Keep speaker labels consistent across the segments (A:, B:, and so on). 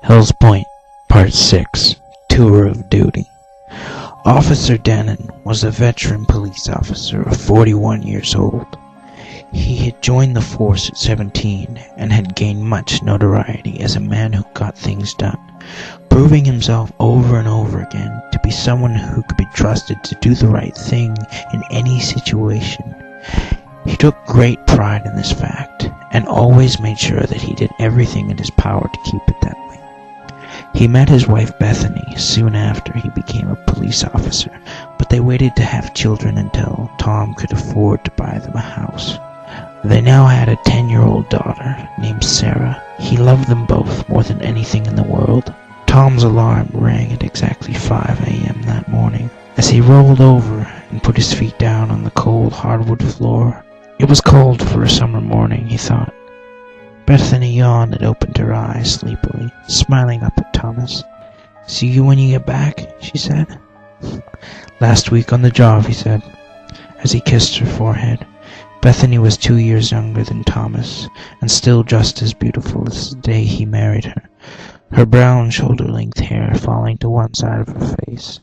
A: Hell's Point, Part 6, Tour of Duty. Officer Dannon was a veteran police officer of 41 years old. He had joined the force at 17 and had gained much notoriety as a man who got things done, proving himself over and over again to be someone who could be trusted to do the right thing in any situation. He took great pride in this fact, and always made sure that he did everything in his power to keep it that way. He met his wife Bethany soon after he became a police officer, but they waited to have children until Tom could afford to buy them a house. They now had a 10-year-old daughter named Sarah. He loved them both more than anything in the world. Tom's alarm rang at exactly 5 a.m. that morning as he rolled over and put his feet down on the cold hardwood floor. It was cold for a summer morning, he thought. Bethany yawned and opened her eyes sleepily, smiling up at Thomas. "See you when you get back," she said. "Last week on the job," he said, as he kissed her forehead. Bethany was 2 years younger than Thomas, and still just as beautiful as the day he married her, her brown shoulder-length hair falling to one side of her face.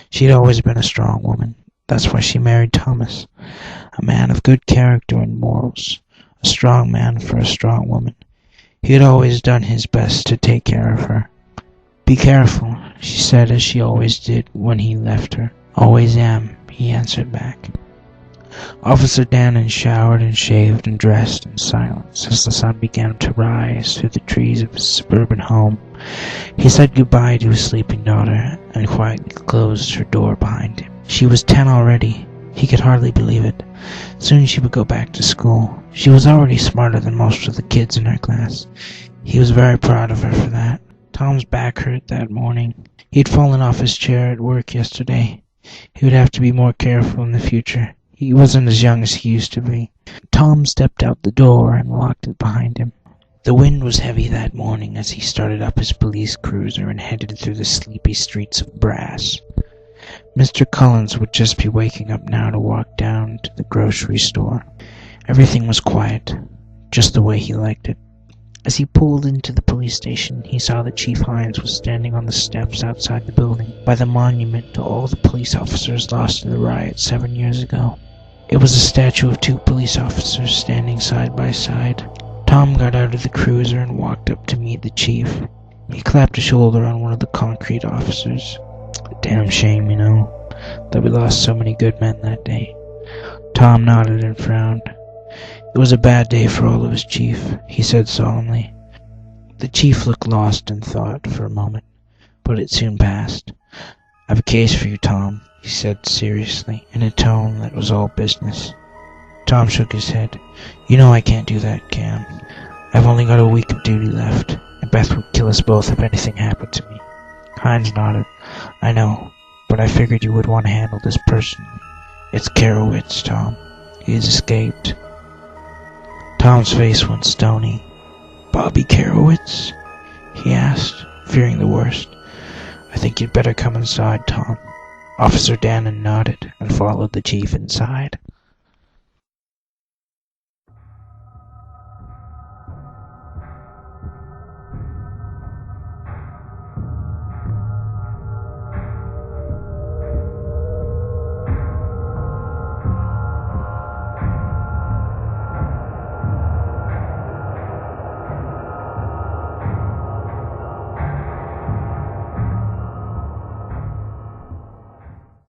A: She'd always been a strong woman. That's why she married Thomas, a man of good character and morals, a strong man for a strong woman. He had always done his best to take care of her. "Be careful," she said, as she always did when he left her. "Always am," he answered back. Officer Dannon showered and shaved and dressed in silence as the sun began to rise through the trees of his suburban home. He said goodbye to his sleeping daughter and quietly closed her door behind him. She was 10 already. He could hardly believe it. Soon she would go back to school. She was already smarter than most of the kids in her class. He was very proud of her for that. Tom's back hurt that morning. He'd fallen off his chair at work yesterday. He would have to be more careful in the future. He wasn't as young as he used to be. Tom stepped out the door and locked it behind him. The wind was heavy that morning as he started up his police cruiser and headed through the sleepy streets of Brass. Mr. Collins would just be waking up now to walk down to the grocery store. Everything was quiet, just the way he liked it. As he pulled into the police station, he saw that Chief Hines was standing on the steps outside the building, by the monument to all the police officers lost in the riot 7 years ago. It was a statue of 2 police officers standing side by side. Tom got out of the cruiser and walked up to meet the chief. He clapped a shoulder on one of the concrete officers. "A damn shame, you know, that we lost so many good men that day." Tom nodded and frowned. "It was a bad day for all of us, Chief," he said solemnly. The chief looked lost in thought for a moment, but it soon passed. "I've a case for you, Tom," he said seriously, in a tone that was all business. Tom shook his head. "You know I can't do that, Cam. I've only got a week of duty left, and Beth would kill us both if anything happened to me." Hines nodded. "I know, but I figured you would want to handle this personally. It's Carowitz, Tom. He has escaped." Tom's face went stony. "Bobby Carowitz?" he asked, fearing the worst. "I think you'd better come inside, Tom." Officer Dannon nodded and followed the chief inside.